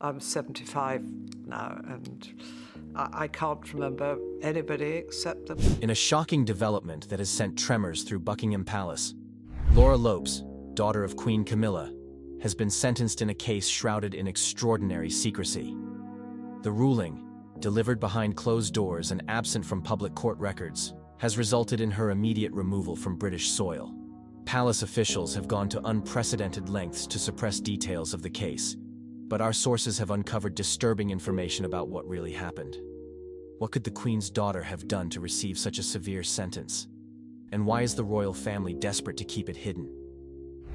I'm 75 now, and I can't remember anybody except them. In a shocking development that has sent tremors through Buckingham Palace, Laura Lopes, daughter of Queen Camilla, has been sentenced in a case shrouded in extraordinary secrecy. The ruling, delivered behind closed doors and absent from public court records, has resulted in her immediate removal from British soil. Palace officials have gone to unprecedented lengths to suppress details of the case, but our sources have uncovered disturbing information about what really happened. What could the Queen's daughter have done to receive such a severe sentence? And why is the royal family desperate to keep it hidden?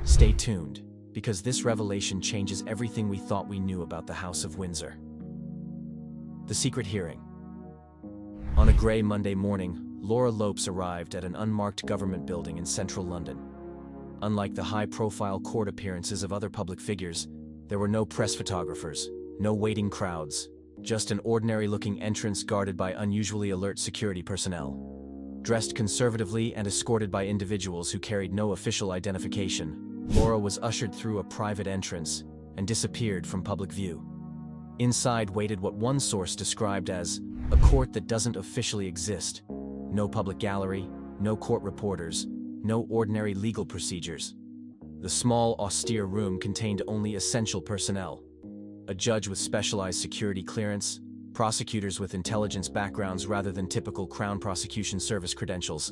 Stay tuned, because this revelation changes everything we thought we knew about the House of Windsor. The secret hearing. On a grey Monday morning, Laura Lopes arrived at an unmarked government building in central London. Unlike the high-profile court appearances of other public figures, there were no press photographers, no waiting crowds, just an ordinary-looking entrance guarded by unusually alert security personnel. Dressed conservatively and escorted by individuals who carried no official identification, Laura was ushered through a private entrance and disappeared from public view. Inside waited what one source described as a court that doesn't officially exist. No public gallery, no court reporters, no ordinary legal procedures. The small, austere room contained only essential personnel: a judge with specialized security clearance, prosecutors with intelligence backgrounds rather than typical Crown Prosecution Service credentials,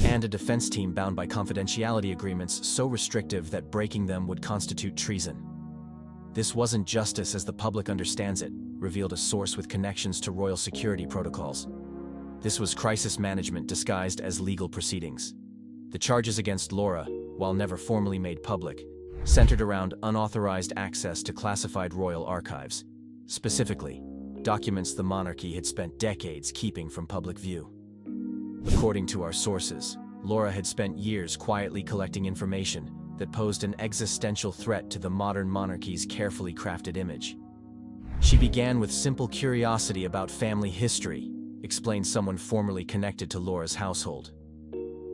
and a defense team bound by confidentiality agreements so restrictive that breaking them would constitute treason. This wasn't justice as the public understands it, revealed a source with connections to royal security protocols. This was crisis management disguised as legal proceedings. The charges against Laura, while never formally made public, centered around unauthorized access to classified royal archives, specifically, documents the monarchy had spent decades keeping from public view. According to our sources, Laura had spent years quietly collecting information that posed an existential threat to the modern monarchy's carefully crafted image. She began with simple curiosity about family history, explained someone formerly connected to Laura's household.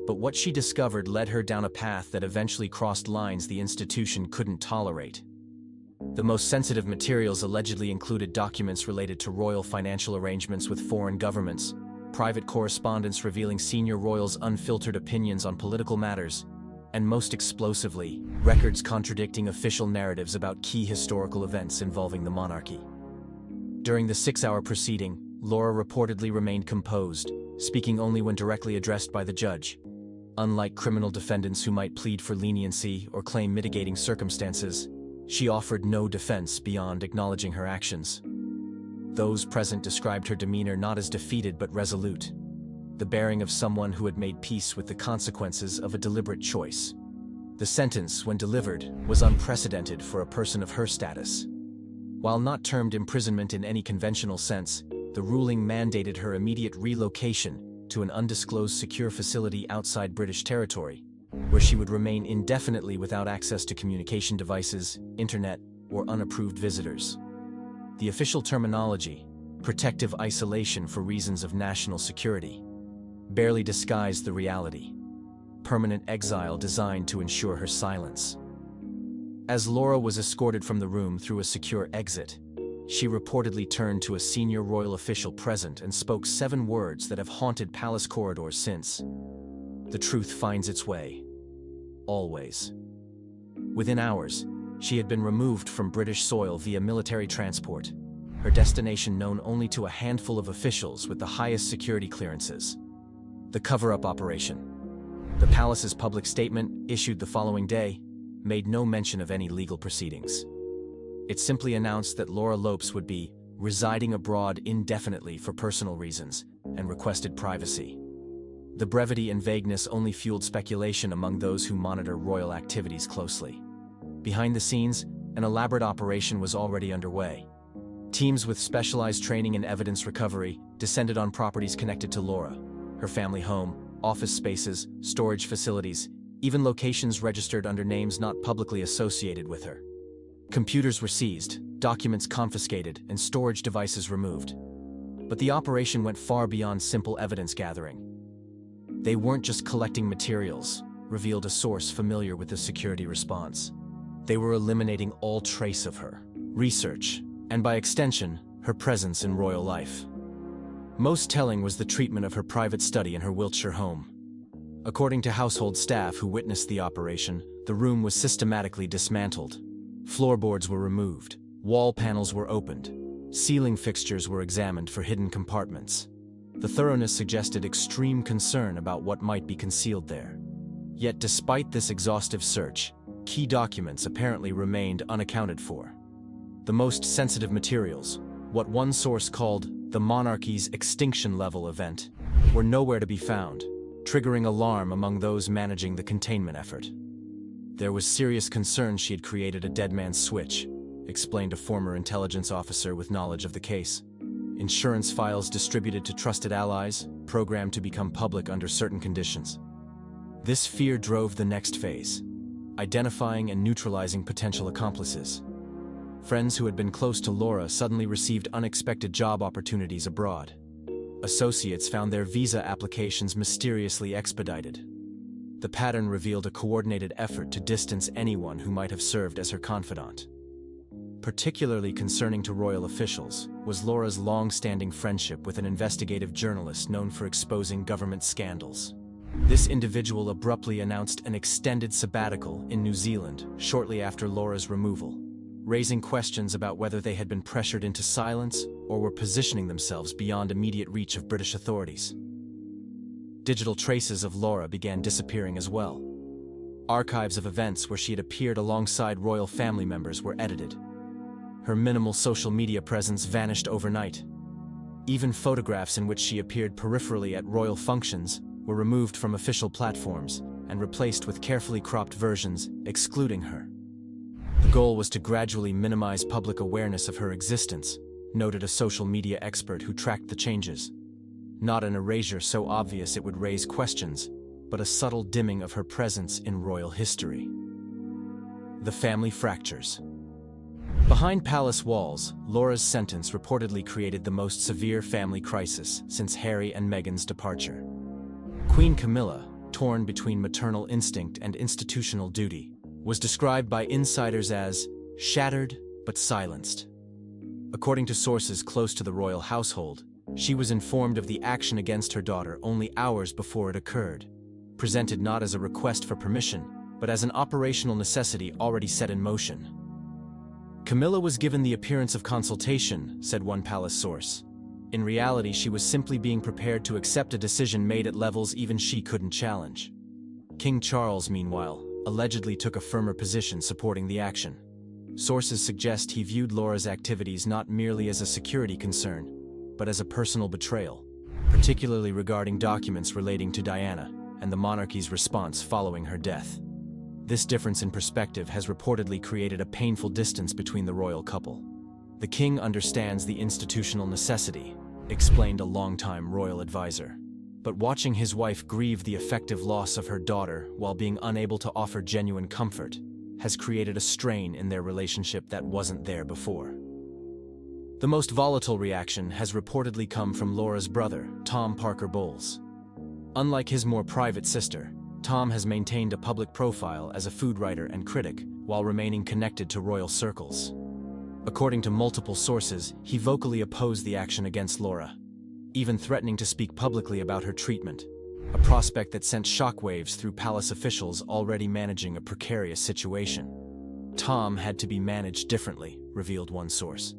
But what she discovered led her down a path that eventually crossed lines the institution couldn't tolerate. The most sensitive materials allegedly included documents related to royal financial arrangements with foreign governments, private correspondence revealing senior royals' unfiltered opinions on political matters, and most explosively, records contradicting official narratives about key historical events involving the monarchy. During the 6-hour proceeding, Laura reportedly remained composed, speaking only when directly addressed by the judge. Unlike criminal defendants who might plead for leniency or claim mitigating circumstances, she offered no defense beyond acknowledging her actions. Those present described her demeanor not as defeated but resolute, the bearing of someone who had made peace with the consequences of a deliberate choice. The sentence, when delivered, was unprecedented for a person of her status. While not termed imprisonment in any conventional sense, the ruling mandated her immediate relocation to an undisclosed secure facility outside British territory, where she would remain indefinitely without access to communication devices, internet, or unapproved visitors. The official terminology, protective isolation for reasons of national security, barely disguised the reality: permanent exile designed to ensure her silence. As Laura was escorted from the room through a secure exit, she reportedly turned to a senior royal official present and spoke 7 words that have haunted palace corridors since. The truth finds its way. Always. Within hours, she had been removed from British soil via military transport, her destination known only to a handful of officials with the highest security clearances. The cover-up operation. The palace's public statement, issued the following day, made no mention of any legal proceedings. It simply announced that Laura Lopes would be residing abroad indefinitely for personal reasons and requested privacy. The brevity and vagueness only fueled speculation among those who monitor royal activities closely. Behind the scenes, an elaborate operation was already underway. Teams with specialized training in evidence recovery descended on properties connected to Laura: her family home, office spaces, storage facilities, even locations registered under names not publicly associated with her. Computers were seized, documents confiscated, and storage devices removed. But the operation went far beyond simple evidence gathering. They weren't just collecting materials, revealed a source familiar with the security response. They were eliminating all trace of her. Research, and by extension, her presence in royal life. Most telling was the treatment of her private study in her Wiltshire home. According to household staff who witnessed the operation, the room was systematically dismantled. Floorboards were removed, wall panels were opened, ceiling fixtures were examined for hidden compartments. The thoroughness suggested extreme concern about what might be concealed there. Yet despite this exhaustive search, key documents apparently remained unaccounted for. The most sensitive materials, what one source called the monarchy's extinction level event, were nowhere to be found, triggering alarm among those managing the containment effort. There was serious concern she had created a dead man's switch, explained a former intelligence officer with knowledge of the case. Insurance files distributed to trusted allies, programmed to become public under certain conditions. This fear drove the next phase, identifying and neutralizing potential accomplices. Friends who had been close to Laura suddenly received unexpected job opportunities abroad. Associates found their visa applications mysteriously expedited. The pattern revealed a coordinated effort to distance anyone who might have served as her confidant. Particularly concerning to royal officials was Laura's long-standing friendship with an investigative journalist known for exposing government scandals. This individual abruptly announced an extended sabbatical in New Zealand shortly after Laura's removal, raising questions about whether they had been pressured into silence or were positioning themselves beyond immediate reach of British authorities. Digital traces of Laura began disappearing as well. Archives of events where she had appeared alongside royal family members were edited. Her minimal social media presence vanished overnight. Even photographs in which she appeared peripherally at royal functions were removed from official platforms and replaced with carefully cropped versions excluding her. The goal was to gradually minimize public awareness of her existence, noted a social media expert who tracked the changes. Not an erasure so obvious it would raise questions, but a subtle dimming of her presence in royal history. The family fractures. Behind palace walls, Laura's sentence reportedly created the most severe family crisis since Harry and Meghan's departure. Queen Camilla, torn between maternal instinct and institutional duty, was described by insiders as shattered but silenced. According to sources close to the royal household, she was informed of the action against her daughter only hours before it occurred, presented not as a request for permission, but as an operational necessity already set in motion. Camilla was given the appearance of consultation, said one palace source. In reality, she was simply being prepared to accept a decision made at levels even she couldn't challenge. King Charles, meanwhile, allegedly took a firmer position supporting the action. Sources suggest he viewed Laura's activities not merely as a security concern, but as a personal betrayal, particularly regarding documents relating to Diana and the monarchy's response following her death. This difference in perspective has reportedly created a painful distance between the royal couple. The king understands the institutional necessity, explained a longtime royal advisor. But watching his wife grieve the effective loss of her daughter while being unable to offer genuine comfort has created a strain in their relationship that wasn't there before. The most volatile reaction has reportedly come from Laura's brother, Tom Parker Bowles. Unlike his more private sister, Tom has maintained a public profile as a food writer and critic while remaining connected to royal circles. According to multiple sources, he vocally opposed the action against Laura, even threatening to speak publicly about her treatment, a prospect that sent shockwaves through palace officials already managing a precarious situation. Tom had to be managed differently, revealed one source.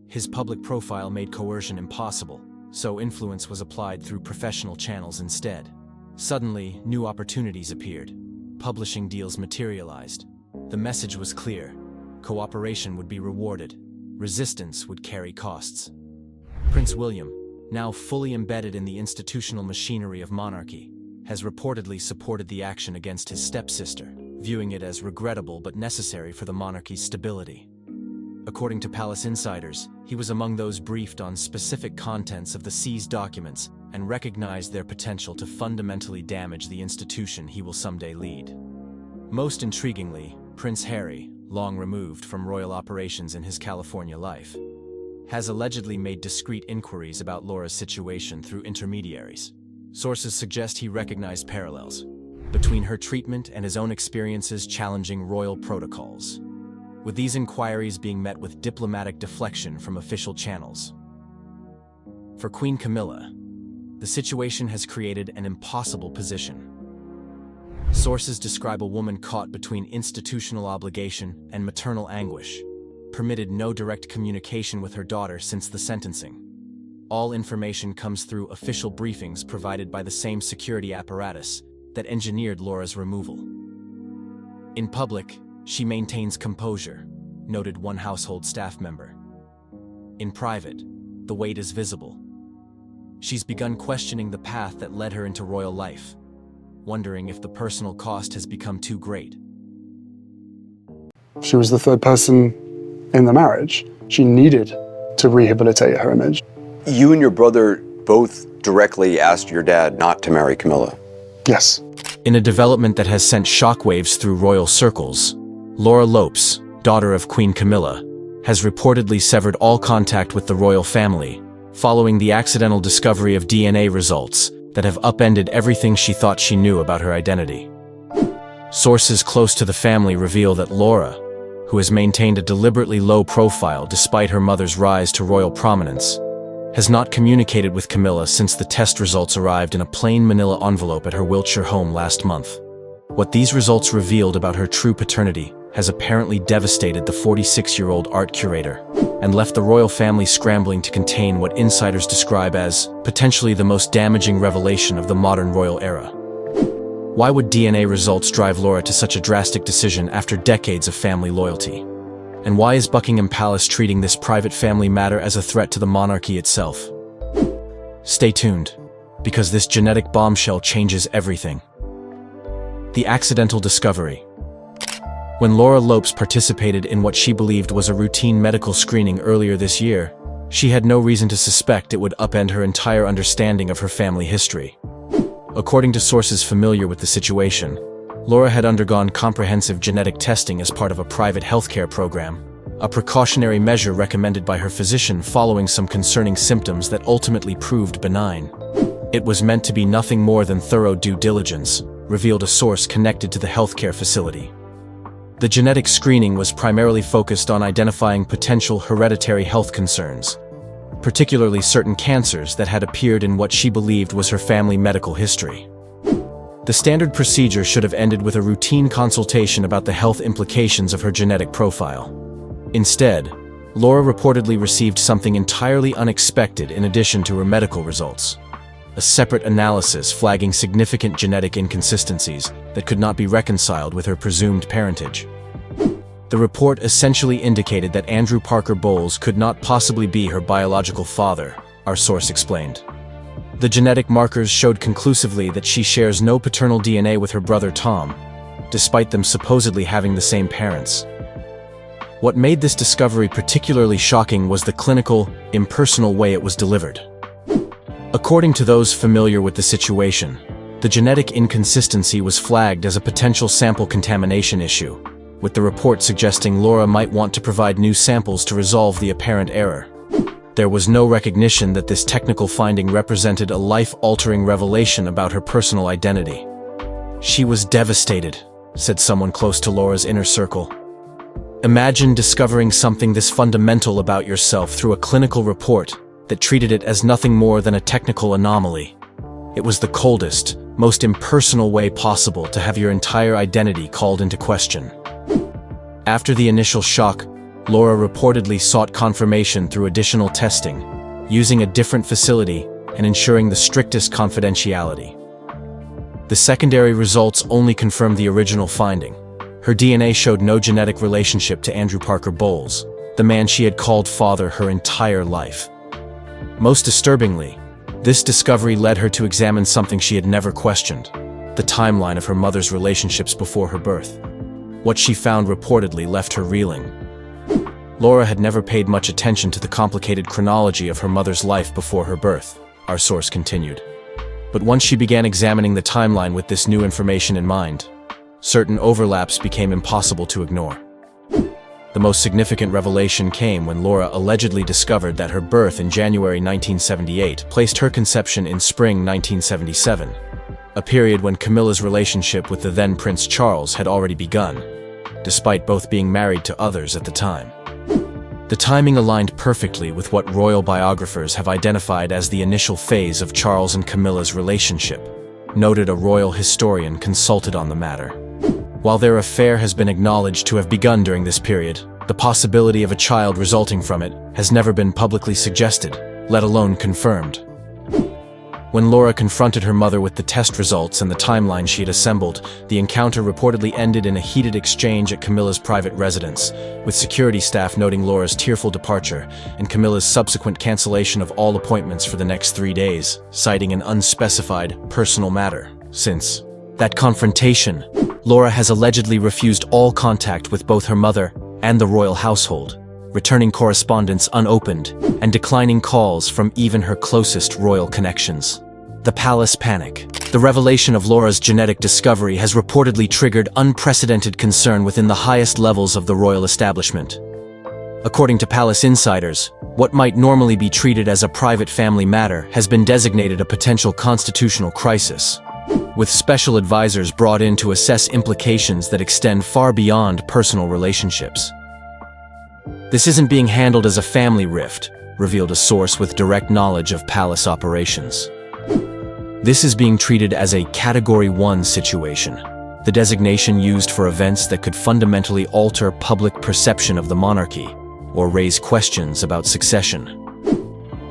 His public profile made coercion impossible, so influence was applied through professional channels instead. Suddenly, new opportunities appeared. Publishing deals materialized. The message was clear. Cooperation would be rewarded. Resistance would carry costs. Prince William, now fully embedded in the institutional machinery of monarchy, has reportedly supported the action against his stepsister, viewing it as regrettable but necessary for the monarchy's stability. According to palace insiders, he was among those briefed on specific contents of the seized documents and recognized their potential to fundamentally damage the institution he will someday lead. Most intriguingly, Prince Harry, long removed from royal operations in his California life, has allegedly made discreet inquiries about Laura's situation through intermediaries. Sources suggest he recognized parallels between her treatment and his own experiences challenging royal protocols. with these inquiries being met with diplomatic deflection from official channels. For Queen Camilla, the situation has created an impossible position. Sources describe a woman caught between institutional obligation and maternal anguish, permitted no direct communication with her daughter since the sentencing. All information comes through official briefings provided by the same security apparatus that engineered Laura's removal. In public, she maintains composure, noted one household staff member. In private, the weight is visible. She's begun questioning the path that led her into royal life, wondering if the personal cost has become too great. She was the third person in the marriage. She needed to rehabilitate her image. You and your brother both directly asked your dad not to marry Camilla. Yes. In a development that has sent shockwaves through royal circles, Laura Lopes, daughter of Queen Camilla, has reportedly severed all contact with the royal family, following the accidental discovery of DNA results that have upended everything she thought she knew about her identity. Sources close to the family reveal that Laura, who has maintained a deliberately low profile despite her mother's rise to royal prominence, has not communicated with Camilla since the test results arrived in a plain manila envelope at her Wiltshire home last month. What these results revealed about her true paternity has apparently devastated the 46-year-old art curator and left the royal family scrambling to contain what insiders describe as potentially the most damaging revelation of the modern royal era. Why would DNA results drive Laura to such a drastic decision after decades of family loyalty? And why is Buckingham Palace treating this private family matter as a threat to the monarchy itself? Stay tuned, because this genetic bombshell changes everything. The accidental discovery. When Laura Lopes participated in what she believed was a routine medical screening earlier this year, she had no reason to suspect it would upend her entire understanding of her family history. According to sources familiar with the situation, Laura had undergone comprehensive genetic testing as part of a private healthcare program, a precautionary measure recommended by her physician following some concerning symptoms that ultimately proved benign. It was meant to be nothing more than thorough due diligence, revealed a source connected to the healthcare facility. The genetic screening was primarily focused on identifying potential hereditary health concerns, particularly certain cancers that had appeared in what she believed was her family medical history. The standard procedure should have ended with a routine consultation about the health implications of her genetic profile. Instead, Laura reportedly received something entirely unexpected in addition to her medical results: a separate analysis flagging significant genetic inconsistencies that could not be reconciled with her presumed parentage. The report essentially indicated that Andrew Parker Bowles could not possibly be her biological father, our source explained. The genetic markers showed conclusively that she shares no paternal DNA with her brother Tom, despite them supposedly having the same parents. What made this discovery particularly shocking was the clinical, impersonal way it was delivered. According to those familiar with the situation, the genetic inconsistency was flagged as a potential sample contamination issue, with the report suggesting Laura might want to provide new samples to resolve the apparent error. There was no recognition that this technical finding represented a life-altering revelation about her personal identity. She was devastated, said someone close to Laura's inner circle. Imagine discovering something this fundamental about yourself through a clinical report that treated it as nothing more than a technical anomaly. It was the coldest, most impersonal way possible to have your entire identity called into question. After the initial shock, Laura reportedly sought confirmation through additional testing, using a different facility and ensuring the strictest confidentiality. The secondary results only confirmed the original finding. Her DNA showed no genetic relationship to Andrew Parker Bowles, the man she had called father her entire life. Most disturbingly, this discovery led her to examine something she had never questioned: the timeline of her mother's relationships before her birth. What she found reportedly left her reeling. Laura had never paid much attention to the complicated chronology of her mother's life before her birth, our source continued. But once she began examining the timeline with this new information in mind, certain overlaps became impossible to ignore. The most significant revelation came when Laura allegedly discovered that her birth in January 1978 placed her conception in spring 1977, a period when Camilla's relationship with the then Prince Charles had already begun. despite both being married to others at the time. The timing aligned perfectly with what royal biographers have identified as the initial phase of Charles and Camilla's relationship, noted a royal historian consulted on the matter. While their affair has been acknowledged to have begun during this period, the possibility of a child resulting from it has never been publicly suggested, let alone confirmed. When Laura confronted her mother with the test results and the timeline she had assembled, the encounter reportedly ended in a heated exchange at Camilla's private residence, with security staff noting Laura's tearful departure and Camilla's subsequent cancellation of all appointments for the next 3 days, citing an unspecified personal matter. Since that confrontation, Laura has allegedly refused all contact with both her mother and the royal household, returning correspondence unopened and declining calls from even her closest royal connections. The palace panic. The revelation of Laura's genetic discovery has reportedly triggered unprecedented concern within the highest levels of the royal establishment. According to palace insiders, what might normally be treated as a private family matter has been designated a potential constitutional crisis, with special advisors brought in to assess implications that extend far beyond personal relationships. This isn't being handled as a family rift, revealed a source with direct knowledge of palace operations. This is being treated as a Category 1 situation, the designation used for events that could fundamentally alter public perception of the monarchy or raise questions about succession.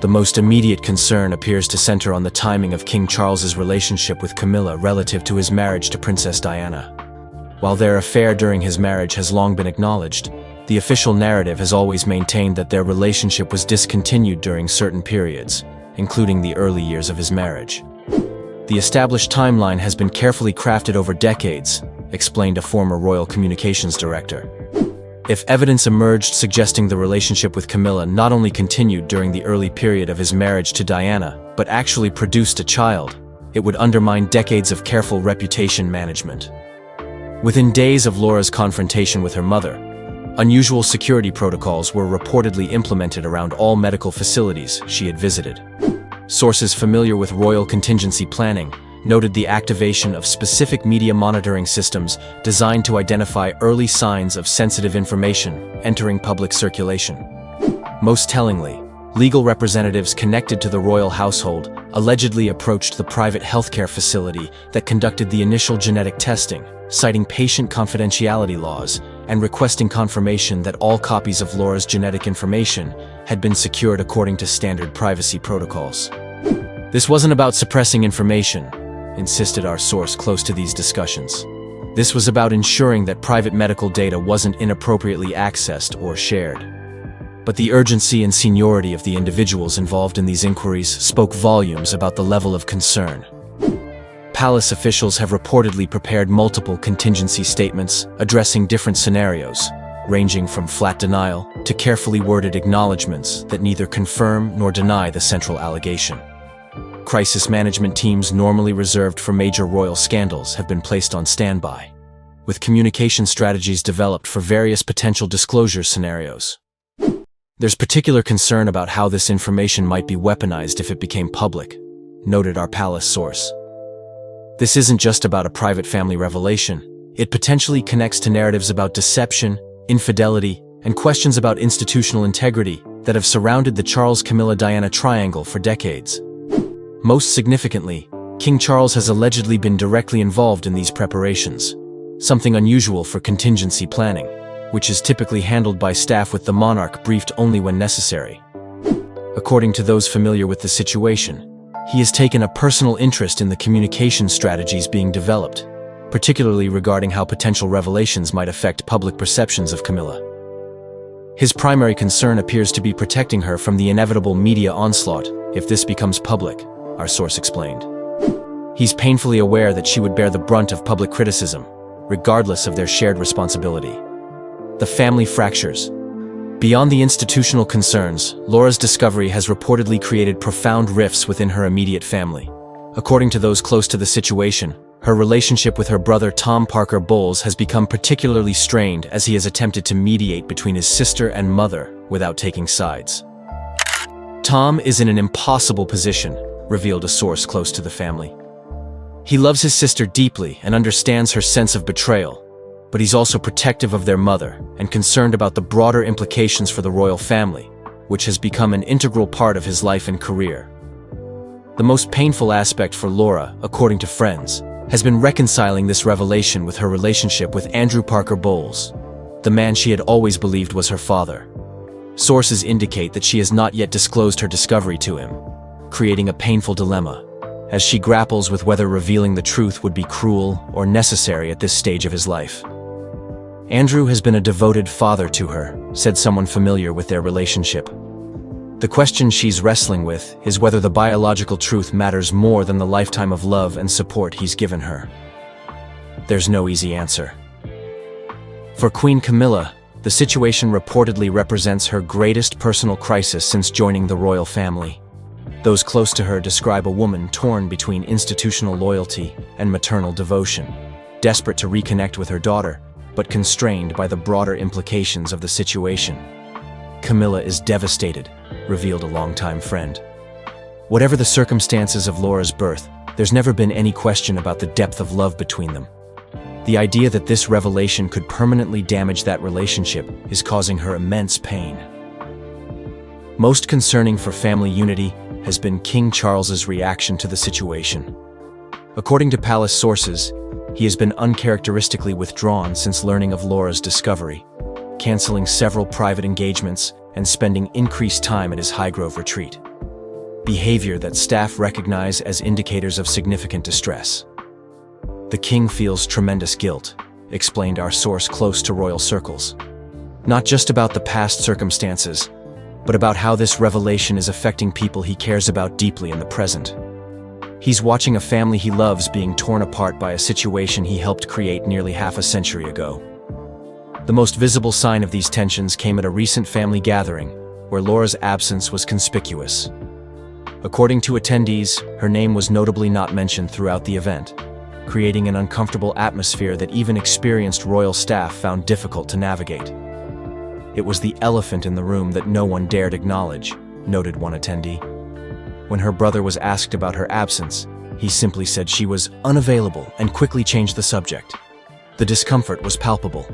The most immediate concern appears to center on the timing of King Charles's relationship with Camilla relative to his marriage to Princess Diana. While their affair during his marriage has long been acknowledged, the official narrative has always maintained that their relationship was discontinued during certain periods, including the early years of his marriage. The established timeline has been carefully crafted over decades, explained a former royal communications director. If evidence emerged suggesting the relationship with Camilla not only continued during the early period of his marriage to Diana, but actually produced a child, it would undermine decades of careful reputation management. Within days of Laura's confrontation with her mother, unusual security protocols were reportedly implemented around all medical facilities she had visited. Sources familiar with royal contingency planning noted the activation of specific media monitoring systems designed to identify early signs of sensitive information entering public circulation. Most tellingly, legal representatives connected to the royal household allegedly approached the private healthcare facility that conducted the initial genetic testing, citing patient confidentiality laws and requesting confirmation that all copies of Laura's genetic information had been secured according to standard privacy protocols. This wasn't about suppressing information, insisted our source close to these discussions. This was about ensuring that private medical data wasn't inappropriately accessed or shared. But the urgency and seniority of the individuals involved in these inquiries spoke volumes about the level of concern. Palace officials have reportedly prepared multiple contingency statements addressing different scenarios, ranging from flat denial to carefully worded acknowledgments that neither confirm nor deny the central allegation. Crisis management teams normally reserved for major royal scandals have been placed on standby, with communication strategies developed for various potential disclosure scenarios. There's particular concern about how this information might be weaponized if it became public, noted our palace source. This isn't just about a private family revelation. It potentially connects to narratives about deception, infidelity, and questions about institutional integrity that have surrounded the Charles-Camilla-Diana triangle for decades. Most significantly, King Charles has allegedly been directly involved in these preparations, something unusual for contingency planning, which is typically handled by staff with the monarch briefed only when necessary. According to those familiar with the situation, he has taken a personal interest in the communication strategies being developed, particularly regarding how potential revelations might affect public perceptions of Camilla. His primary concern appears to be protecting her from the inevitable media onslaught if this becomes public, our source explained. He's painfully aware that she would bear the brunt of public criticism, regardless of their shared responsibility. The family fractures. Beyond the institutional concerns, Laura's discovery has reportedly created profound rifts within her immediate family. According to those close to the situation, her relationship with her brother Tom Parker Bowles has become particularly strained as he has attempted to mediate between his sister and mother without taking sides. Tom is in an impossible position, revealed a source close to the family. He loves his sister deeply and understands her sense of betrayal, but he's also protective of their mother and concerned about the broader implications for the royal family, which has become an integral part of his life and career. The most painful aspect for Laura, according to friends, has been reconciling this revelation with her relationship with Andrew Parker Bowles, the man she had always believed was her father. Sources indicate that she has not yet disclosed her discovery to him, creating a painful dilemma, as she grapples with whether revealing the truth would be cruel or necessary at this stage of his life. Andrew has been a devoted father to her, said someone familiar with their relationship. The question she's wrestling with is whether the biological truth matters more than the lifetime of love and support he's given her. There's no easy answer. For Queen Camilla, the situation reportedly represents her greatest personal crisis since joining the royal family. Those close to her describe a woman torn between institutional loyalty and maternal devotion, desperate to reconnect with her daughter, but constrained by the broader implications of the situation. Camilla is devastated, revealed a longtime friend. Whatever the circumstances of Laura's birth, there's never been any question about the depth of love between them. The idea that this revelation could permanently damage that relationship is causing her immense pain. Most concerning for family unity has been King Charles's reaction to the situation. According to palace sources, he has been uncharacteristically withdrawn since learning of Laura's discovery, canceling several private engagements and spending increased time at his Highgrove retreat. Behavior that staff recognize as indicators of significant distress. The king feels tremendous guilt, explained our source close to royal circles. Not just about the past circumstances, but about how this revelation is affecting people he cares about deeply in the present. He's watching a family he loves being torn apart by a situation he helped create nearly half a century ago. The most visible sign of these tensions came at a recent family gathering, where Laura's absence was conspicuous. According to attendees, her name was notably not mentioned throughout the event, creating an uncomfortable atmosphere that even experienced royal staff found difficult to navigate. It was the elephant in the room that no one dared acknowledge, noted one attendee. When her brother was asked about her absence, he simply said she was unavailable and quickly changed the subject. The discomfort was palpable.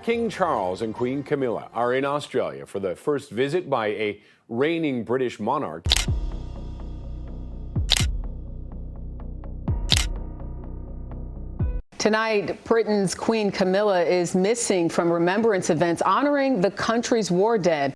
King Charles and Queen Camilla are in Australia for the first visit by a reigning British monarch. Tonight, Britain's Queen Camilla is missing from remembrance events honoring the country's war dead.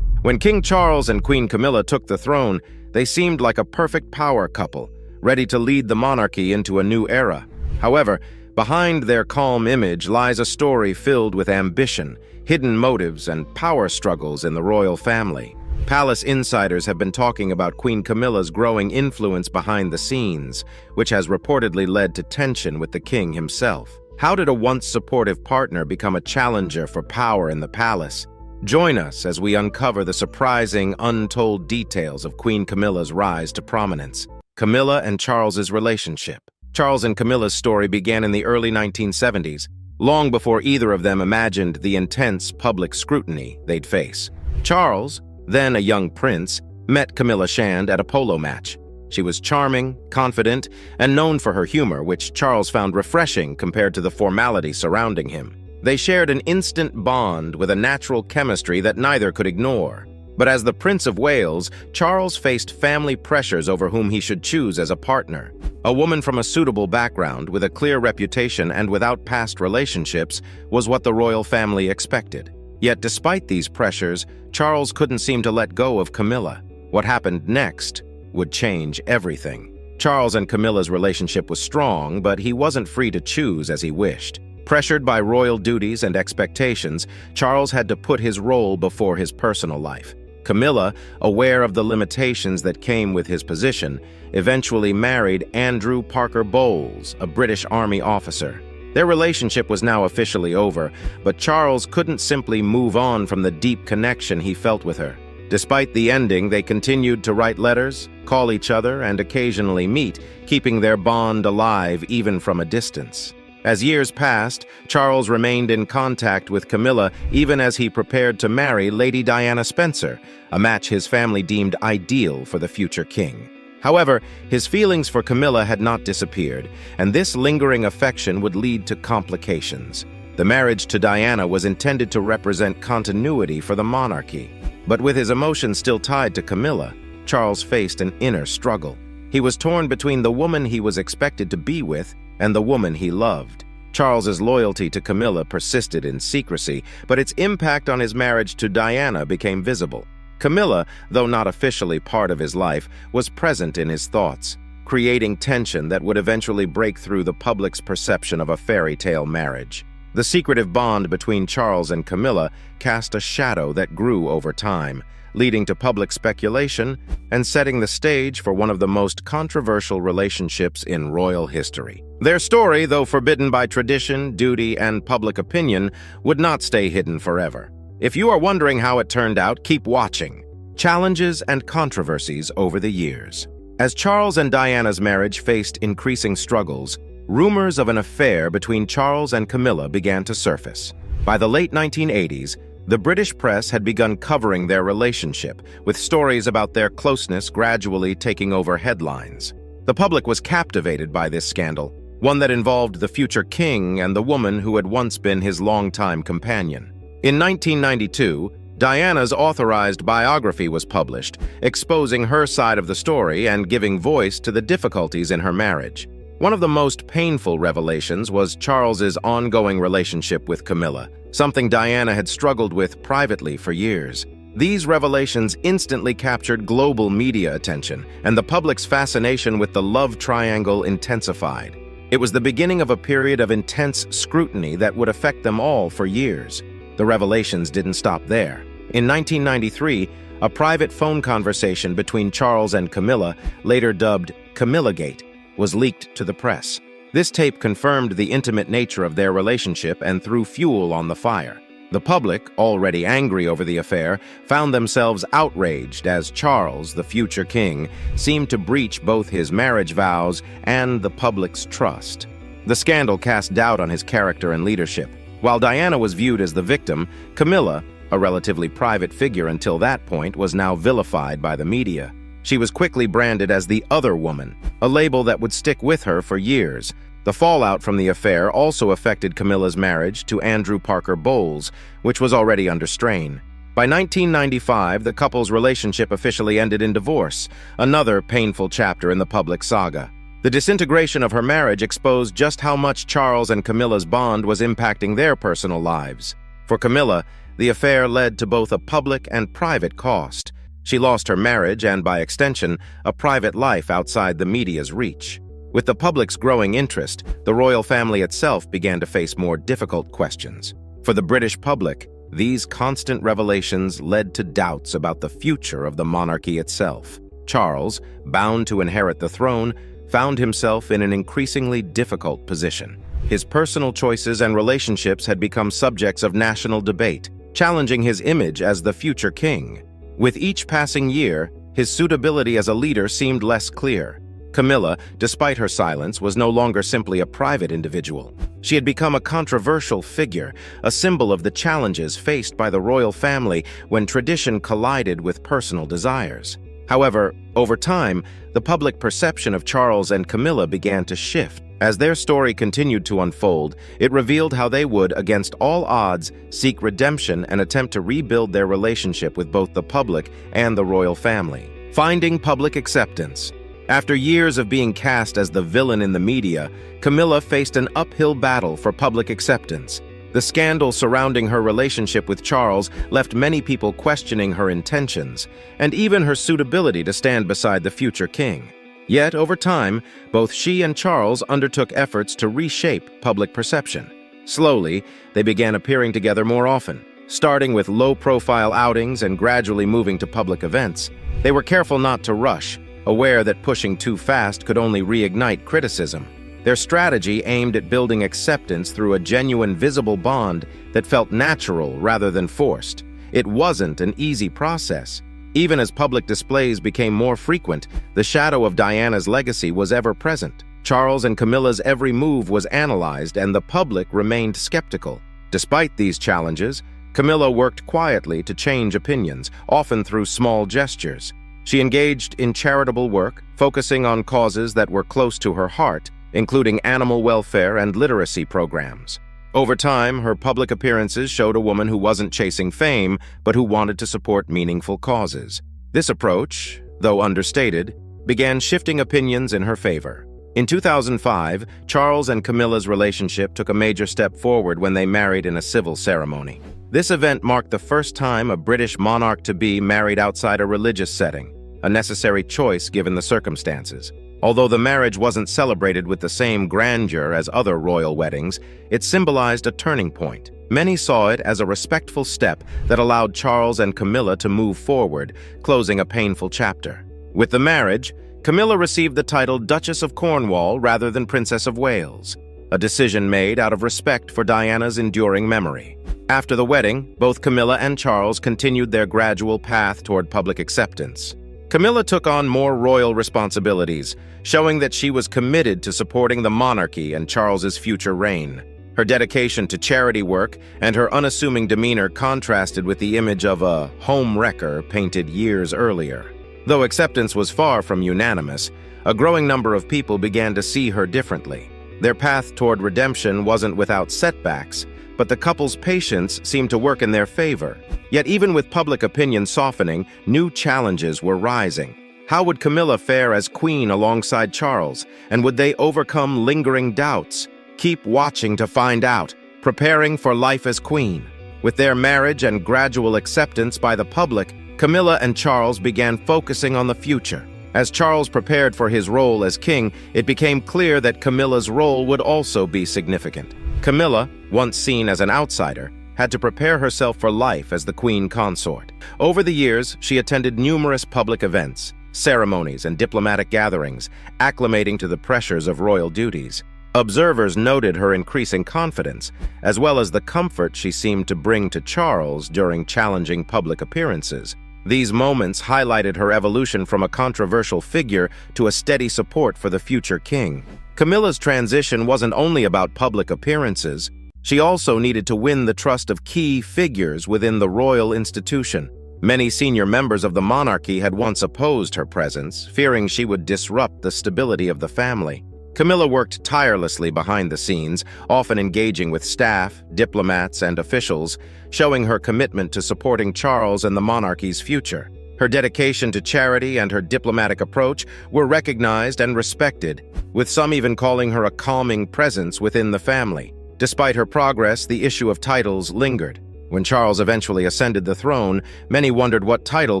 When King Charles and Queen Camilla took the throne, they seemed like a perfect power couple, ready to lead the monarchy into a new era. However, behind their calm image lies a story filled with ambition, hidden motives, and power struggles in the royal family. Palace insiders have been talking about Queen Camilla's growing influence behind the scenes, which has reportedly led to tension with the king himself. How did a once supportive partner become a challenger for power in the palace? Join us as we uncover the surprising, untold details of Queen Camilla's rise to prominence. Camilla and Charles's relationship. Charles and Camilla's story began in the early 1970s, long before either of them imagined the intense public scrutiny they'd face. Charles, then a young prince, met Camilla Shand at a polo match. She was charming, confident, and known for her humor, which Charles found refreshing compared to the formality surrounding him. They shared an instant bond with a natural chemistry that neither could ignore. But as the Prince of Wales, Charles faced family pressures over whom he should choose as a partner. A woman from a suitable background, with a clear reputation and without past relationships, was what the royal family expected. Yet despite these pressures, Charles couldn't seem to let go of Camilla. What happened next would change everything. Charles and Camilla's relationship was strong, but he wasn't free to choose as he wished. Pressured by royal duties and expectations, Charles had to put his role before his personal life. Camilla, aware of the limitations that came with his position, eventually married Andrew Parker Bowles, a British Army officer. Their relationship was now officially over, but Charles couldn't simply move on from the deep connection he felt with her. Despite the ending, they continued to write letters, call each other, and occasionally meet, keeping their bond alive even from a distance. As years passed, Charles remained in contact with Camilla even as he prepared to marry Lady Diana Spencer, a match his family deemed ideal for the future king. However, his feelings for Camilla had not disappeared, and this lingering affection would lead to complications. The marriage to Diana was intended to represent continuity for the monarchy. But with his emotions still tied to Camilla, Charles faced an inner struggle. He was torn between the woman he was expected to be with and the woman he loved. Charles's loyalty to Camilla persisted in secrecy, but its impact on his marriage to Diana became visible. Camilla, though not officially part of his life, was present in his thoughts, creating tension that would eventually break through the public's perception of a fairy tale marriage. The secretive bond between Charles and Camilla cast a shadow that grew over time, leading to public speculation and setting the stage for one of the most controversial relationships in royal history. Their story, though forbidden by tradition, duty, and public opinion, would not stay hidden forever. If you are wondering how it turned out, keep watching. Challenges and controversies over the years. As Charles and Diana's marriage faced increasing struggles, rumors of an affair between Charles and Camilla began to surface. By the late 1980s, the British press had begun covering their relationship, with stories about their closeness gradually taking over headlines. The public was captivated by this scandal, one that involved the future king and the woman who had once been his longtime companion. In 1992, Diana's authorized biography was published, exposing her side of the story and giving voice to the difficulties in her marriage. One of the most painful revelations was Charles's ongoing relationship with Camilla, something Diana had struggled with privately for years. These revelations instantly captured global media attention, and the public's fascination with the love triangle intensified. It was the beginning of a period of intense scrutiny that would affect them all for years. The revelations didn't stop there. In 1993, a private phone conversation between Charles and Camilla, later dubbed Camillagate, was leaked to the press. This tape confirmed the intimate nature of their relationship and threw fuel on the fire. The public, already angry over the affair, found themselves outraged as Charles, the future king, seemed to breach both his marriage vows and the public's trust. The scandal cast doubt on his character and leadership. While Diana was viewed as the victim, Camilla, a relatively private figure until that point, was now vilified by the media. She was quickly branded as the other woman, a label that would stick with her for years. The fallout from the affair also affected Camilla's marriage to Andrew Parker Bowles, which was already under strain. By 1995, the couple's relationship officially ended in divorce, another painful chapter in the public saga. The disintegration of her marriage exposed just how much Charles and Camilla's bond was impacting their personal lives. For Camilla, the affair led to both a public and private cost. She lost her marriage and, by extension, a private life outside the media's reach. With the public's growing interest, the royal family itself began to face more difficult questions. For the British public, these constant revelations led to doubts about the future of the monarchy itself. Charles, bound to inherit the throne, found himself in an increasingly difficult position. His personal choices and relationships had become subjects of national debate, challenging his image as the future king. With each passing year, his suitability as a leader seemed less clear. Camilla, despite her silence, was no longer simply a private individual. She had become a controversial figure, a symbol of the challenges faced by the royal family when tradition collided with personal desires. However, over time, the public perception of Charles and Camilla began to shift. As their story continued to unfold, it revealed how they would, against all odds, seek redemption and attempt to rebuild their relationship with both the public and the royal family. Finding public acceptance. After years of being cast as the villain in the media, Camilla faced an uphill battle for public acceptance. The scandal surrounding her relationship with Charles left many people questioning her intentions, and even her suitability to stand beside the future king. Yet, over time, both she and Charles undertook efforts to reshape public perception. Slowly, they began appearing together more often, starting with low-profile outings and gradually moving to public events. They were careful not to rush, aware that pushing too fast could only reignite criticism. Their strategy aimed at building acceptance through a genuine, visible bond that felt natural rather than forced. It wasn't an easy process. Even as public displays became more frequent, the shadow of Diana's legacy was ever present. Charles and Camilla's every move was analyzed, and the public remained skeptical. Despite these challenges, Camilla worked quietly to change opinions, often through small gestures. She engaged in charitable work, focusing on causes that were close to her heart, including animal welfare and literacy programs. Over time, her public appearances showed a woman who wasn't chasing fame, but who wanted to support meaningful causes. This approach, though understated, began shifting opinions in her favor. In 2005, Charles and Camilla's relationship took a major step forward when they married in a civil ceremony. This event marked the first time a British monarch-to-be married outside a religious setting, a necessary choice given the circumstances. Although the marriage wasn't celebrated with the same grandeur as other royal weddings, it symbolized a turning point. Many saw it as a respectful step that allowed Charles and Camilla to move forward, closing a painful chapter. With the marriage, Camilla received the title Duchess of Cornwall rather than Princess of Wales, a decision made out of respect for Diana's enduring memory. After the wedding, both Camilla and Charles continued their gradual path toward public acceptance. Camilla took on more royal responsibilities, showing that she was committed to supporting the monarchy and Charles's future reign. Her dedication to charity work and her unassuming demeanor contrasted with the image of a home wrecker painted years earlier. Though acceptance was far from unanimous, a growing number of people began to see her differently. Their path toward redemption wasn't without setbacks, but the couple's patience seemed to work in their favor. Yet even with public opinion softening, new challenges were rising. How would Camilla fare as queen alongside Charles, and would they overcome lingering doubts? Keep watching to find out, preparing for life as queen. With their marriage and gradual acceptance by the public, Camilla and Charles began focusing on the future. As Charles prepared for his role as king, it became clear that Camilla's role would also be significant. Camilla, once seen as an outsider, had to prepare herself for life as the queen consort. Over the years, she attended numerous public events, ceremonies, and diplomatic gatherings, acclimating to the pressures of royal duties. Observers noted her increasing confidence, as well as the comfort she seemed to bring to Charles during challenging public appearances. These moments highlighted her evolution from a controversial figure to a steady support for the future king. Camilla's transition wasn't only about public appearances. She also needed to win the trust of key figures within the royal institution. Many senior members of the monarchy had once opposed her presence, fearing she would disrupt the stability of the family. Camilla worked tirelessly behind the scenes, often engaging with staff, diplomats, and officials, showing her commitment to supporting Charles and the monarchy's future. Her dedication to charity and her diplomatic approach were recognized and respected, with some even calling her a calming presence within the family. Despite her progress, the issue of titles lingered. When Charles eventually ascended the throne, many wondered what title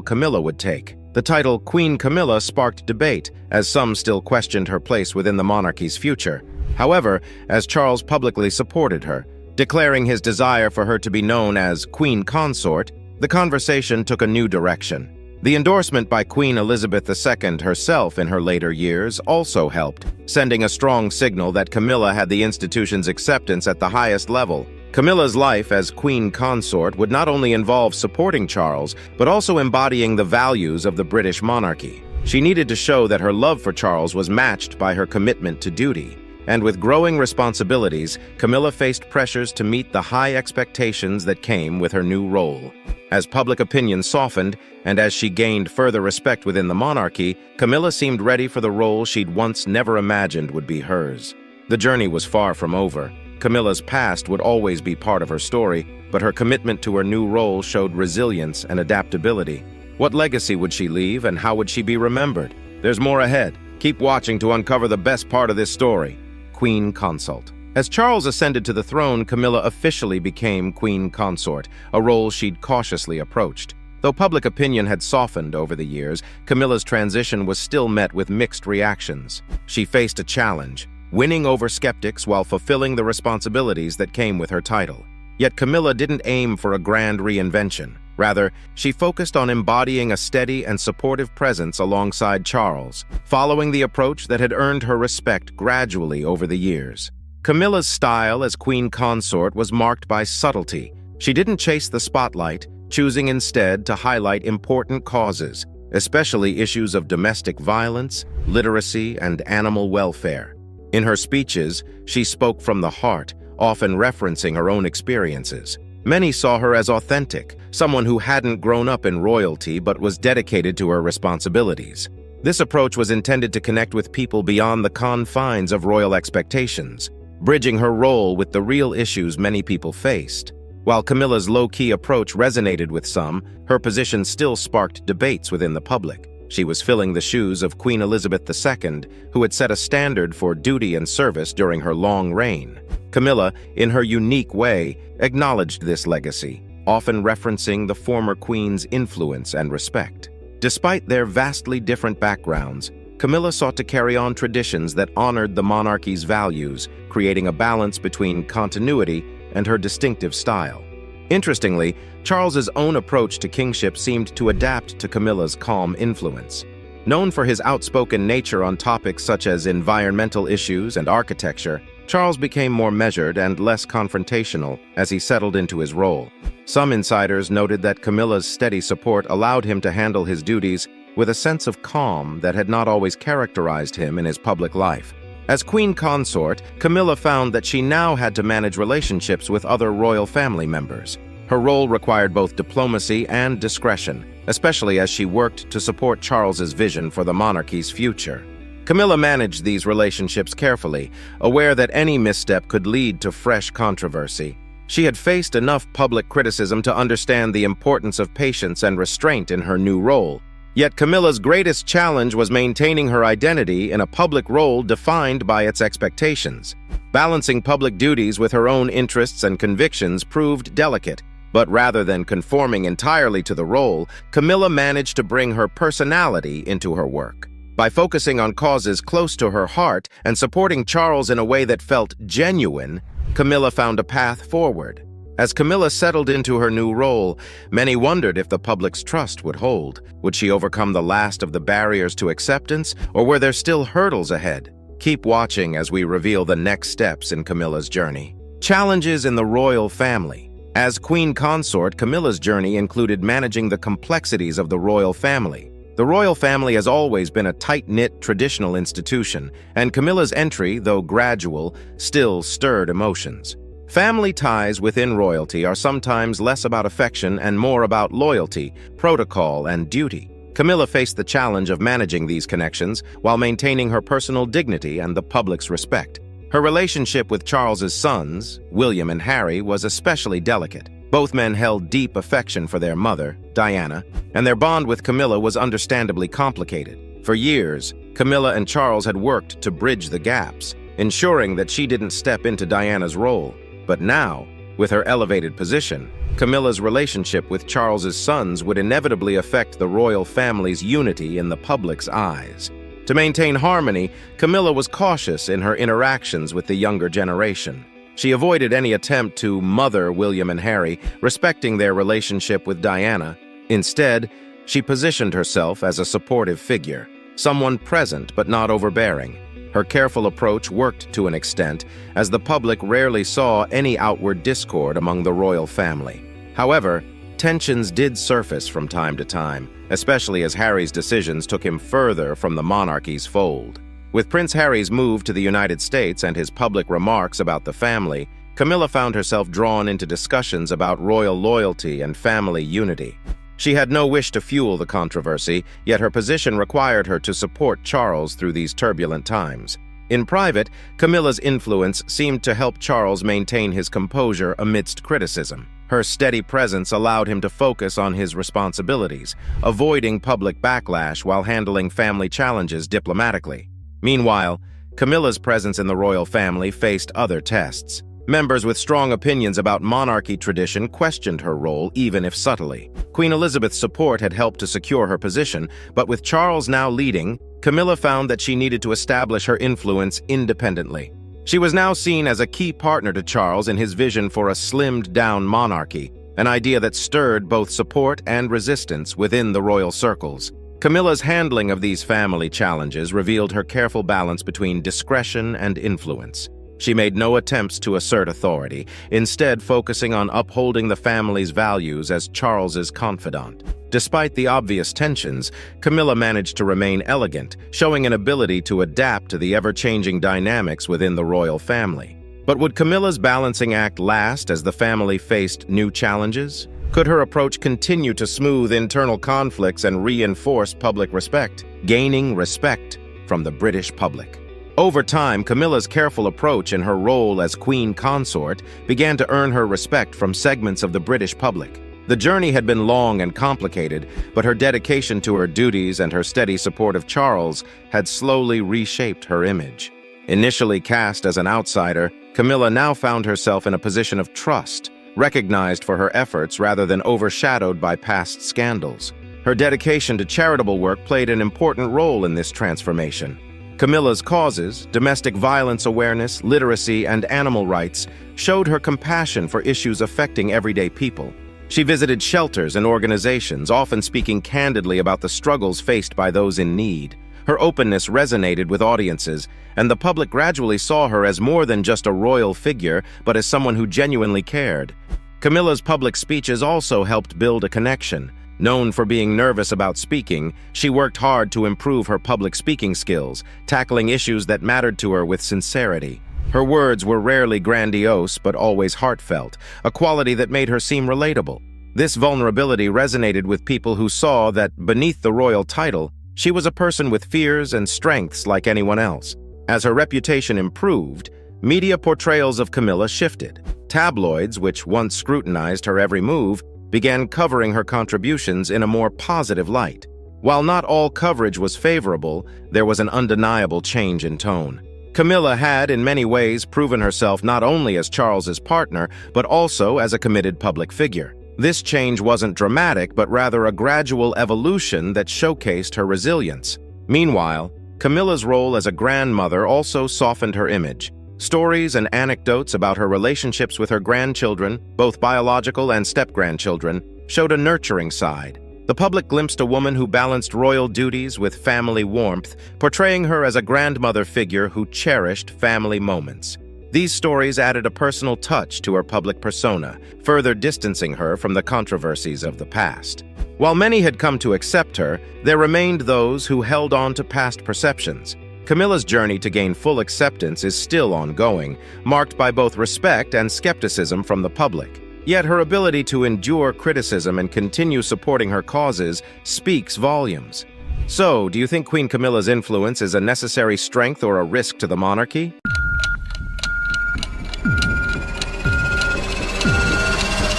Camilla would take. The title Queen Camilla sparked debate, as some still questioned her place within the monarchy's future. However, as Charles publicly supported her, declaring his desire for her to be known as Queen Consort, the conversation took a new direction. The endorsement by Queen Elizabeth II herself in her later years also helped, sending a strong signal that Camilla had the institution's acceptance at the highest level. Camilla's life as Queen Consort would not only involve supporting Charles, but also embodying the values of the British monarchy. She needed to show that her love for Charles was matched by her commitment to duty. And with growing responsibilities, Camilla faced pressures to meet the high expectations that came with her new role. As public opinion softened, and as she gained further respect within the monarchy, Camilla seemed ready for the role she'd once never imagined would be hers. The journey was far from over. Camilla's past would always be part of her story, but her commitment to her new role showed resilience and adaptability. What legacy would she leave, and how would she be remembered? There's more ahead. Keep watching to uncover the best part of this story: Queen Consort. As Charles ascended to the throne, Camilla officially became Queen Consort, a role she'd cautiously approached. Though public opinion had softened over the years, Camilla's transition was still met with mixed reactions. She faced a challenge: winning over skeptics while fulfilling the responsibilities that came with her title. Yet Camilla didn't aim for a grand reinvention. Rather, she focused on embodying a steady and supportive presence alongside Charles, following the approach that had earned her respect gradually over the years. Camilla's style as Queen Consort was marked by subtlety. She didn't chase the spotlight, choosing instead to highlight important causes, especially issues of domestic violence, literacy, and animal welfare. In her speeches, she spoke from the heart, often referencing her own experiences. Many saw her as authentic, someone who hadn't grown up in royalty but was dedicated to her responsibilities. This approach was intended to connect with people beyond the confines of royal expectations, bridging her role with the real issues many people faced. While Camilla's low-key approach resonated with some, her position still sparked debates within the public. She was filling the shoes of Queen Elizabeth II, who had set a standard for duty and service during her long reign. Camilla, in her unique way, acknowledged this legacy, often referencing the former queen's influence and respect. Despite their vastly different backgrounds, Camilla sought to carry on traditions that honored the monarchy's values, creating a balance between continuity and her distinctive style. Interestingly, Charles's own approach to kingship seemed to adapt to Camilla's calm influence. Known for his outspoken nature on topics such as environmental issues and architecture, Charles became more measured and less confrontational as he settled into his role. Some insiders noted that Camilla's steady support allowed him to handle his duties with a sense of calm that had not always characterized him in his public life. As Queen Consort, Camilla found that she now had to manage relationships with other royal family members. Her role required both diplomacy and discretion, especially as she worked to support Charles's vision for the monarchy's future. Camilla managed these relationships carefully, aware that any misstep could lead to fresh controversy. She had faced enough public criticism to understand the importance of patience and restraint in her new role. Yet Camilla's greatest challenge was maintaining her identity in a public role defined by its expectations. Balancing public duties with her own interests and convictions proved delicate, but rather than conforming entirely to the role, Camilla managed to bring her personality into her work. By focusing on causes close to her heart and supporting Charles in a way that felt genuine, Camilla found a path forward. As Camilla settled into her new role, many wondered if the public's trust would hold. Would she overcome the last of the barriers to acceptance, or were there still hurdles ahead? Keep watching as we reveal the next steps in Camilla's journey. Challenges in the royal family. As Queen Consort, Camilla's journey included managing the complexities of the royal family. The royal family has always been a tight-knit traditional institution, and Camilla's entry, though gradual, still stirred emotions. Family ties within royalty are sometimes less about affection and more about loyalty, protocol, and duty. Camilla faced the challenge of managing these connections while maintaining her personal dignity and the public's respect. Her relationship with Charles's sons, William and Harry, was especially delicate. Both men held deep affection for their mother, Diana, and their bond with Camilla was understandably complicated. For years, Camilla and Charles had worked to bridge the gaps, ensuring that she didn't step into Diana's role. But now, with her elevated position, Camilla's relationship with Charles's sons would inevitably affect the royal family's unity in the public's eyes. To maintain harmony, Camilla was cautious in her interactions with the younger generation. She avoided any attempt to mother William and Harry, respecting their relationship with Diana. Instead, she positioned herself as a supportive figure, someone present but not overbearing. Her careful approach worked to an extent, as the public rarely saw any outward discord among the royal family. However, tensions did surface from time to time, especially as Harry's decisions took him further from the monarchy's fold. With Prince Harry's move to the United States and his public remarks about the family, Camilla found herself drawn into discussions about royal loyalty and family unity. She had no wish to fuel the controversy, yet her position required her to support Charles through these turbulent times. In private, Camilla's influence seemed to help Charles maintain his composure amidst criticism. Her steady presence allowed him to focus on his responsibilities, avoiding public backlash while handling family challenges diplomatically. Meanwhile, Camilla's presence in the royal family faced other tests. Members with strong opinions about monarchy tradition questioned her role, even if subtly. Queen Elizabeth's support had helped to secure her position, but with Charles now leading, Camilla found that she needed to establish her influence independently. She was now seen as a key partner to Charles in his vision for a slimmed-down monarchy, an idea that stirred both support and resistance within the royal circles. Camilla's handling of these family challenges revealed her careful balance between discretion and influence. She made no attempts to assert authority, instead focusing on upholding the family's values as Charles's confidant. Despite the obvious tensions, Camilla managed to remain elegant, showing an ability to adapt to the ever-changing dynamics within the royal family. But would Camilla's balancing act last as the family faced new challenges? Could her approach continue to smooth internal conflicts and reinforce public respect, gaining respect from the British public? Over time, Camilla's careful approach in her role as Queen Consort began to earn her respect from segments of the British public. The journey had been long and complicated, but her dedication to her duties and her steady support of Charles had slowly reshaped her image. Initially cast as an outsider, Camilla now found herself in a position of trust, recognized for her efforts rather than overshadowed by past scandals. Her dedication to charitable work played an important role in this transformation. Camilla's causes, domestic violence awareness, literacy, and animal rights, showed her compassion for issues affecting everyday people. She visited shelters and organizations, often speaking candidly about the struggles faced by those in need. Her openness resonated with audiences, and the public gradually saw her as more than just a royal figure, but as someone who genuinely cared. Camilla's public speeches also helped build a connection. Known for being nervous about speaking, she worked hard to improve her public speaking skills, tackling issues that mattered to her with sincerity. Her words were rarely grandiose, but always heartfelt, a quality that made her seem relatable. This vulnerability resonated with people who saw that, beneath the royal title, she was a person with fears and strengths like anyone else. As her reputation improved, media portrayals of Camilla shifted. Tabloids, which once scrutinized her every move, began covering her contributions in a more positive light. While not all coverage was favorable, there was an undeniable change in tone. Camilla had, in many ways, proven herself not only as Charles's partner, but also as a committed public figure. This change wasn't dramatic, but rather a gradual evolution that showcased her resilience. Meanwhile, Camilla's role as a grandmother also softened her image. Stories and anecdotes about her relationships with her grandchildren, both biological and step-grandchildren, showed a nurturing side. The public glimpsed a woman who balanced royal duties with family warmth, portraying her as a grandmother figure who cherished family moments. These stories added a personal touch to her public persona, further distancing her from the controversies of the past. While many had come to accept her, there remained those who held on to past perceptions. Camilla's journey to gain full acceptance is still ongoing, marked by both respect and skepticism from the public. Yet her ability to endure criticism and continue supporting her causes speaks volumes. So, do you think Queen Camilla's influence is a necessary strength or a risk to the monarchy?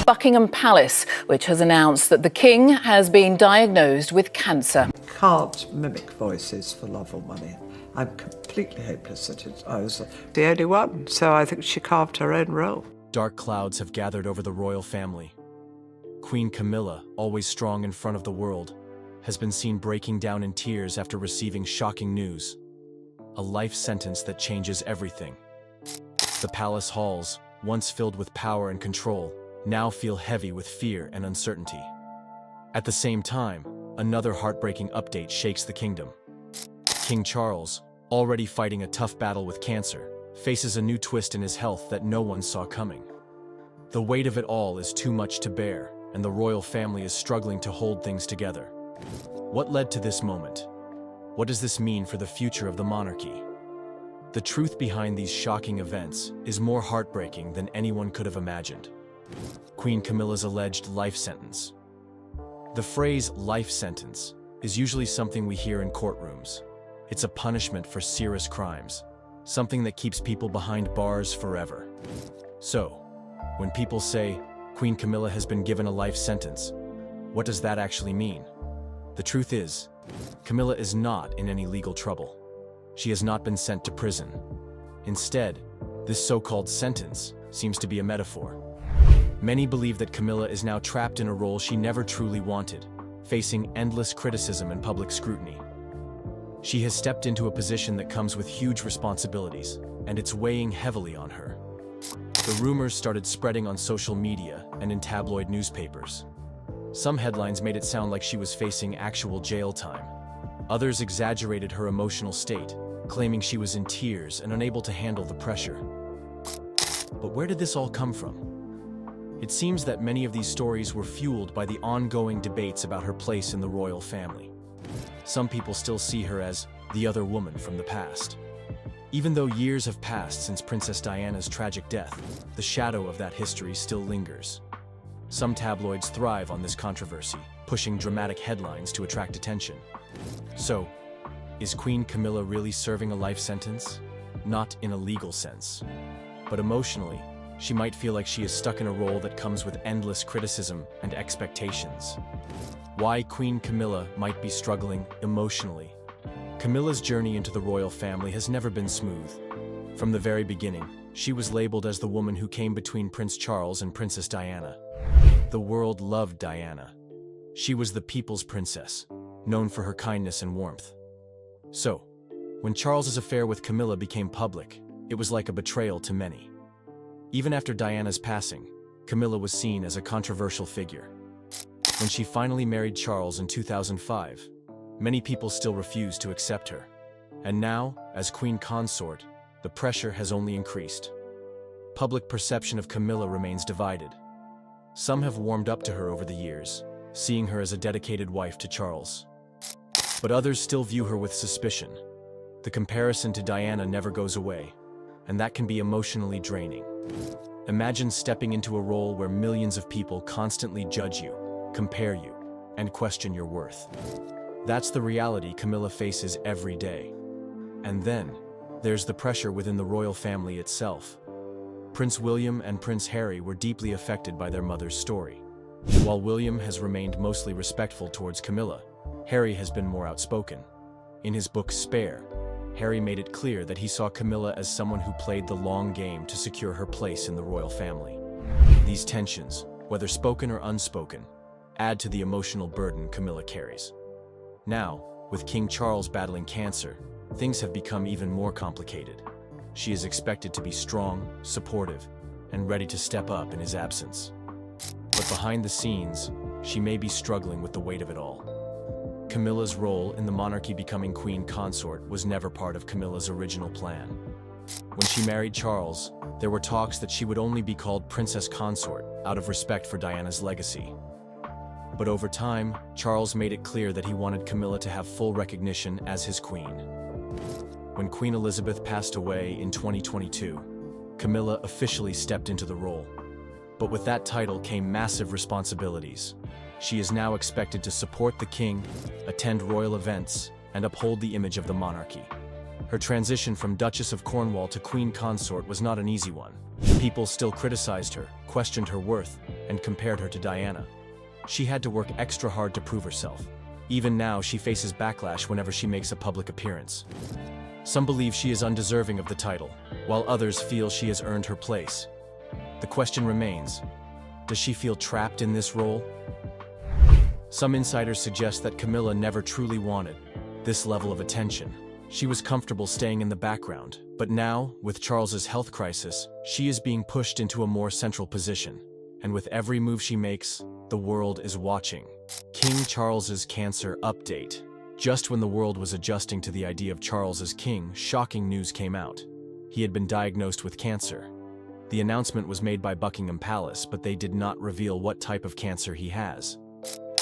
Buckingham Palace, which has announced that the King has been diagnosed with cancer. Can't mimic voices for love or money. I'm completely hopeless at it. I was the only one, so I think she carved her own role. Dark clouds have gathered over the royal family. Queen Camilla, always strong in front of the world, has been seen breaking down in tears after receiving shocking news. A life sentence that changes everything. The palace halls, once filled with power and control, now feel heavy with fear and uncertainty. At the same time, another heartbreaking update shakes the kingdom. King Charles, already fighting a tough battle with cancer, faces a new twist in his health that no one saw coming. The weight of it all is too much to bear, and the royal family is struggling to hold things together. What led to this moment? What does this mean for the future of the monarchy? The truth behind these shocking events is more heartbreaking than anyone could have imagined. Queen Camilla's alleged life sentence. The phrase life sentence is usually something we hear in courtrooms. It's a punishment for serious crimes, something that keeps people behind bars forever. So, when people say Queen Camilla has been given a life sentence, what does that actually mean? The truth is, Camilla is not in any legal trouble. She has not been sent to prison. Instead, this so-called sentence seems to be a metaphor. Many believe that Camilla is now trapped in a role she never truly wanted, facing endless criticism and public scrutiny. She has stepped into a position that comes with huge responsibilities, and it's weighing heavily on her. The rumors started spreading on social media and in tabloid newspapers. Some headlines made it sound like she was facing actual jail time. Others exaggerated her emotional state, claiming she was in tears and unable to handle the pressure. But where did this all come from? It seems that many of these stories were fueled by the ongoing debates about her place in the royal family. Some people still see her as the other woman from the past. Even though years have passed since Princess Diana's tragic death, the shadow of that history still lingers. Some tabloids thrive on this controversy, pushing dramatic headlines to attract attention. So, is Queen Camilla really serving a life sentence? Not in a legal sense, but emotionally, she might feel like she is stuck in a role that comes with endless criticism and expectations. Why Queen Camilla might be struggling emotionally. Camilla's journey into the royal family has never been smooth. From the very beginning, she was labeled as the woman who came between Prince Charles and Princess Diana. The world loved Diana. She was the people's princess, known for her kindness and warmth. So, when Charles's affair with Camilla became public, it was like a betrayal to many. Even after Diana's passing, Camilla was seen as a controversial figure. When she finally married Charles in 2005, many people still refused to accept her. And now, as Queen Consort, the pressure has only increased. Public perception of Camilla remains divided. Some have warmed up to her over the years, seeing her as a dedicated wife to Charles. But others still view her with suspicion. The comparison to Diana never goes away, and that can be emotionally draining. Imagine stepping into a role where millions of people constantly judge you, compare you, and question your worth. That's the reality Camilla faces every day. And then, there's the pressure within the royal family itself. Prince William and Prince Harry were deeply affected by their mother's story. While William has remained mostly respectful towards Camilla, Harry has been more outspoken. In his book Spare, Harry made it clear that he saw Camilla as someone who played the long game to secure her place in the royal family. These tensions, whether spoken or unspoken, add to the emotional burden Camilla carries. Now, with King Charles battling cancer, things have become even more complicated. She is expected to be strong, supportive, and ready to step up in his absence. But behind the scenes, she may be struggling with the weight of it all. Camilla's role in the monarchy becoming Queen Consort was never part of Camilla's original plan. When she married Charles, there were talks that she would only be called Princess Consort out of respect for Diana's legacy. But over time, Charles made it clear that he wanted Camilla to have full recognition as his queen. When Queen Elizabeth passed away in 2022, Camilla officially stepped into the role. But with that title came massive responsibilities. She is now expected to support the king, attend royal events, and uphold the image of the monarchy. Her transition from Duchess of Cornwall to Queen Consort was not an easy one. People still criticized her, questioned her worth, and compared her to Diana. She had to work extra hard to prove herself. Even now, she faces backlash whenever she makes a public appearance. Some believe she is undeserving of the title, while others feel she has earned her place. The question remains, does she feel trapped in this role? Some insiders suggest that Camilla never truly wanted this level of attention. She was comfortable staying in the background, but now, with Charles's health crisis, she is being pushed into a more central position. And with every move she makes, the world is watching. King Charles's cancer update. Just when the world was adjusting to the idea of Charles as king, shocking news came out. He had been diagnosed with cancer. The announcement was made by Buckingham Palace, but they did not reveal what type of cancer he has.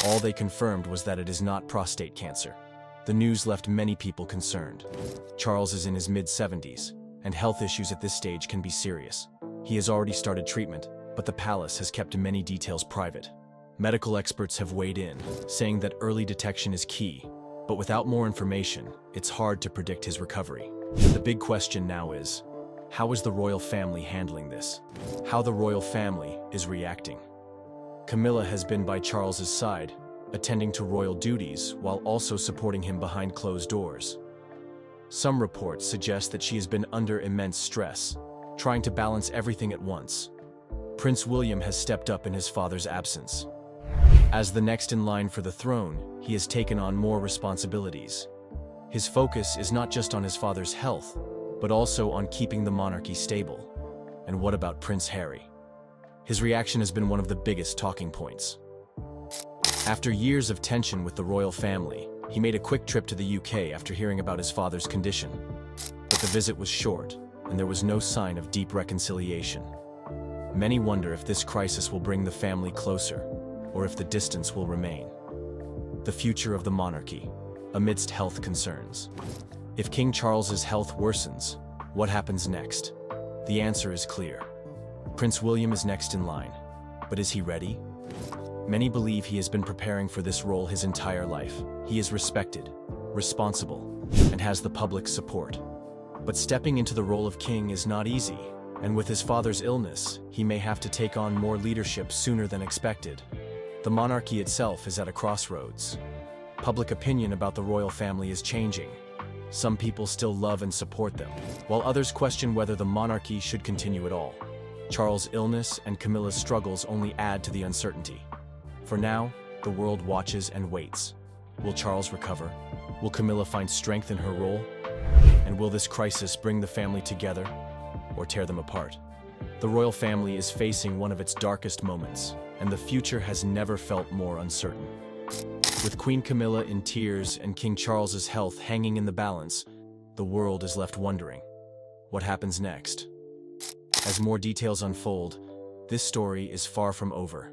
All they confirmed was that it is not prostate cancer. The news left many people concerned. Charles is in his mid-70s, and health issues at this stage can be serious. He has already started treatment, but the palace has kept many details private. Medical experts have weighed in, saying that early detection is key, but without more information, it's hard to predict his recovery. The big question now is, how is the royal family handling this? How the royal family is reacting? Camilla has been by Charles's side, attending to royal duties while also supporting him behind closed doors. Some reports suggest that she has been under immense stress, trying to balance everything at once. Prince William has stepped up in his father's absence. As the next in line for the throne, he has taken on more responsibilities. His focus is not just on his father's health, but also on keeping the monarchy stable. And what about Prince Harry? His reaction has been one of the biggest talking points. After years of tension with the royal family, he made a quick trip to the UK after hearing about his father's condition. But the visit was short, and there was no sign of deep reconciliation. Many wonder if this crisis will bring the family closer, or if the distance will remain. The future of the monarchy, amidst health concerns. If King Charles's health worsens, What happens next? The answer is clear. Prince William is next in line. But is he ready? Many believe he has been preparing for this role his entire life. He is respected, responsible, and has the public's support. But stepping into the role of king is not easy, and with his father's illness, he may have to take on more leadership sooner than expected. The monarchy itself is at a crossroads. Public opinion about the royal family is changing. Some people still love and support them, while others question whether the monarchy should continue at all. Charles' illness and Camilla's struggles only add to the uncertainty. For now, the world watches and waits. Will Charles recover? Will Camilla find strength in her role? And will this crisis bring the family together or tear them apart? The royal family is facing one of its darkest moments, and the future has never felt more uncertain. With Queen Camilla in tears and King Charles's health hanging in the balance, the world is left wondering, what happens next? As more details unfold, this story is far from over.